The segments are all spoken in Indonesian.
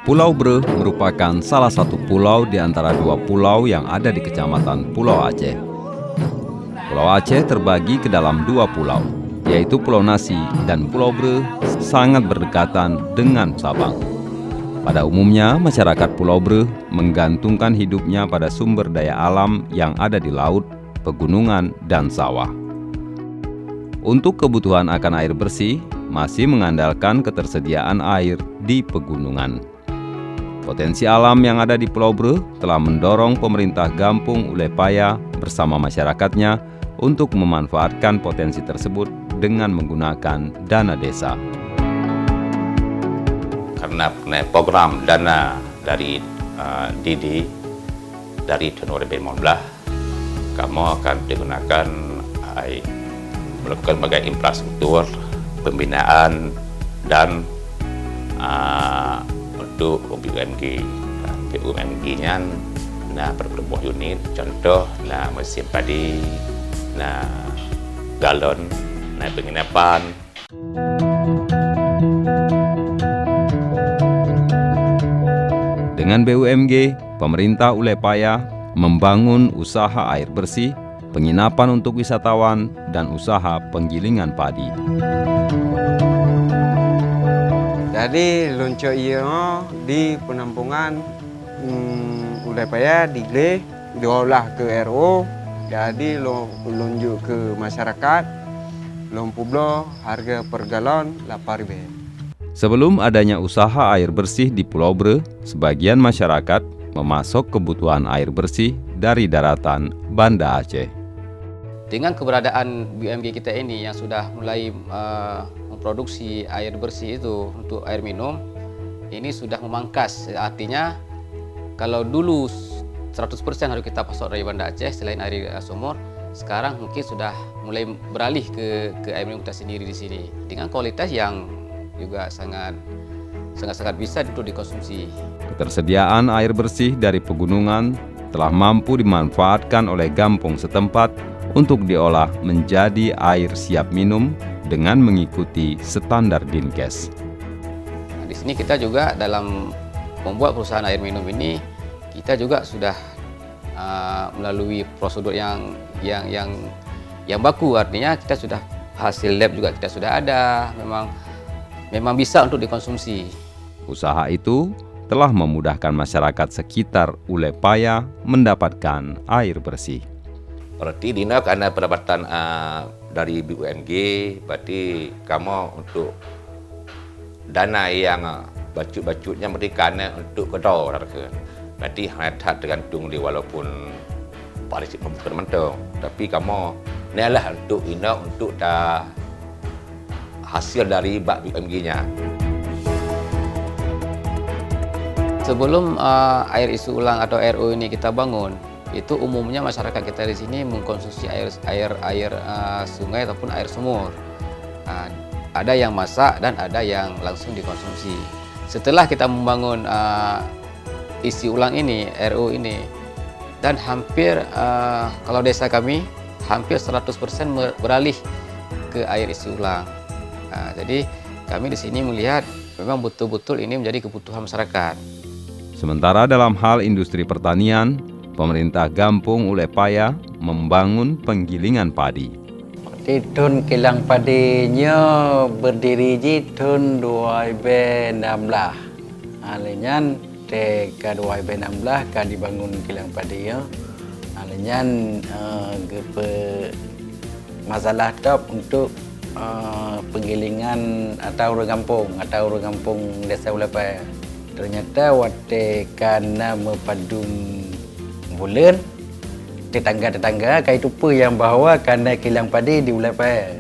Pulau Breh merupakan salah satu pulau di antara dua pulau yang ada di Kecamatan Pulau Aceh. Pulau Aceh terbagi ke dalam dua pulau, yaitu Pulau Nasi dan Pulau Breh sangat berdekatan dengan Sabang. Pada umumnya, masyarakat Pulau Breh menggantungkan hidupnya pada sumber daya alam yang ada di laut, pegunungan, dan sawah. Untuk kebutuhan akan air bersih, masih mengandalkan ketersediaan air di pegunungan. Potensi alam yang ada di Pulau Breh telah mendorong pemerintah Gampung Ulepaya bersama masyarakatnya untuk memanfaatkan potensi tersebut dengan menggunakan dana desa. Karena program dana dari Didi dari tahun 2015, kamu akan digunakan melakukan berbagai infrastruktur, pembinaan, dan untuk BUMG. BUMG-nya berbuah unit, contoh mesin padi, galon, penginapan. Dengan BUMG, pemerintah Ulepaya membangun usaha air bersih, penginapan untuk wisatawan, dan usaha penggilingan padi. Jadi lonco iyo di penampungan Ulepaya digle diolah ke RO, jadi lonjuk ke masyarakat, lompublo harga per galon 8.000. Sebelum adanya usaha air bersih di Pulau Breh, sebagian masyarakat memasok kebutuhan air bersih dari daratan Banda Aceh. Dengan keberadaan BUMG kita ini yang sudah mulai memproduksi air bersih itu untuk air minum, ini sudah memangkas. Artinya kalau dulu 100% harus kita pasok dari Banda Aceh selain air sumur, sekarang mungkin sudah mulai beralih ke air minum kita sendiri di sini dengan kualitas yang juga sangat bisa untuk dikonsumsi. Ketersediaan air bersih dari pegunungan telah mampu dimanfaatkan oleh Gampung setempat untuk diolah menjadi air siap minum dengan mengikuti standar Dinkes. Di sini kita juga dalam membuat perusahaan air minum ini, kita juga sudah melalui prosedur yang baku. Artinya kita sudah hasil lab juga kita sudah ada, memang bisa untuk dikonsumsi. Usaha itu telah memudahkan masyarakat sekitar Ulepaya mendapatkan air bersih. Berarti Dina karena pendapatan dari BUMG, berarti kamu untuk dana yang bacut-bacutnya berarti karena untuk kedua harga. Berarti hanya tergantung di walaupun paling mentok, tapi kamu nelah untuk Dina untuk hasil dari BUMG-nya. Sebelum air isi ulang atau RO ini kita bangun, itu umumnya masyarakat kita di sini mengkonsumsi air sungai ataupun air sumur. Ada yang masak dan ada yang langsung dikonsumsi. Setelah kita membangun isi ulang ini, RO ini, dan hampir kalau desa kami hampir 100% beralih ke air isi ulang. Jadi kami di sini melihat memang betul-betul ini menjadi kebutuhan masyarakat. Sementara dalam hal industri pertanian, pemerintah Gampung Ulepaya membangun penggilingan padi. Di tahun kilang padinya berdiri di tahun 2016. Alenyan ke 2016 kan dibangun kilang padinya. Alenyan masalah top untuk penggilingan atau orang kampung desa Ulepaya. Ternyata waktu karena mempadum bulan tetangga-tetangga kaitu pun yang bahawa karena kilang padi di Ulepaya.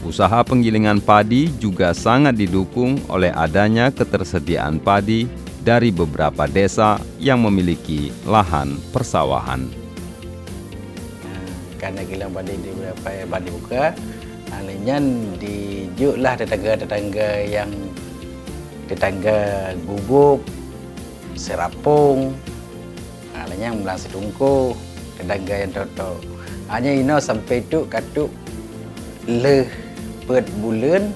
Usaha penggilingan padi juga sangat didukung oleh adanya ketersediaan padi dari beberapa desa yang memiliki lahan persawahan. Karena kilang padi di Ulepaya padi buka, akhirnya dijuklah tetangga-tetangga yang tetangga Gubuk, Serapung, akhirnya Melasi Tungku, tetangga yang toto. Hanya ini sampai itu katuk leh per bulan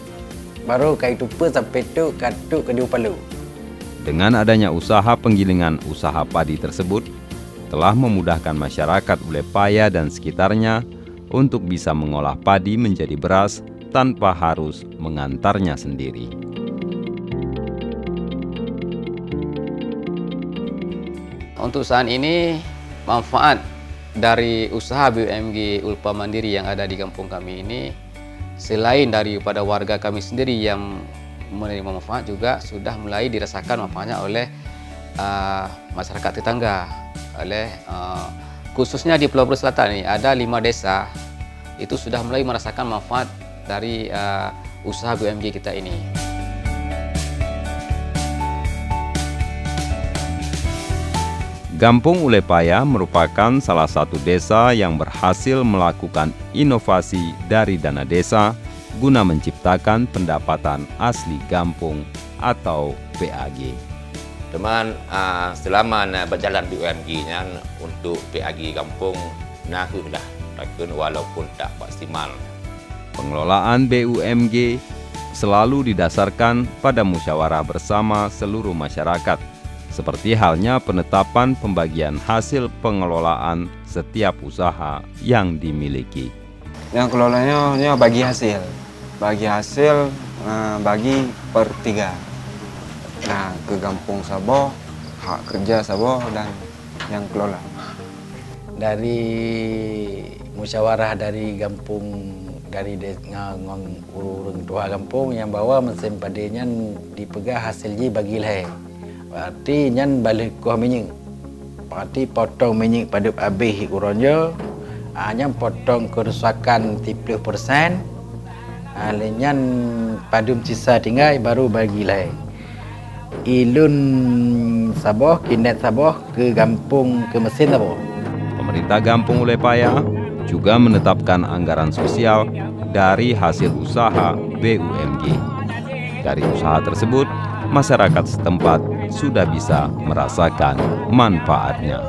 baru kaitu per sampai itu katuk ke Palu. Dengan adanya usaha penggilingan usaha padi tersebut, telah memudahkan masyarakat Ulepaya dan sekitarnya untuk bisa mengolah padi menjadi beras tanpa harus mengantarnya sendiri. Untuk saat ini, manfaat dari usaha BUMG Ulpa Mandiri yang ada di kampung kami ini, selain daripada warga kami sendiri yang menerima manfaat, juga sudah mulai dirasakan manfaatnya oleh masyarakat tetangga. Khususnya di Pulau Buru Selatan ini ada 5 desa itu sudah mulai merasakan manfaat dari usaha BUMG kita ini. Gampung Ulepaya merupakan salah satu desa yang berhasil melakukan inovasi dari dana desa guna menciptakan pendapatan asli kampung atau PAG. Teman, selama berjalan BUMG-nya untuk PAG kampung, dah walaupun tak maksimal. Pengelolaan BUMG selalu didasarkan pada musyawarah bersama seluruh masyarakat, seperti halnya penetapan pembagian hasil pengelolaan setiap usaha yang dimiliki. Yang kelolanya bagi hasil, bagi per 3. Nah, ke kampung Saboh, hak kerja Saboh dan yang kelola. Dari musyawarah dari kampung, dari urung tua kampung yang bawa mesin padinya dipegang hasilnya bagi lah. Berarti nyan balik kuah minyak. Berarti potong minyak pada habis urunnya, nyan potong kerusakan 30%. Nyan padum sisa tinggal baru bagi lah. Ilun Saboh, kinet Saboh ke kampung ke mesin Saboh. Pemerintah Gampung Ulepaya juga menetapkan anggaran sosial dari hasil usaha BUMG. Dari usaha tersebut, masyarakat setempat sudah bisa merasakan manfaatnya.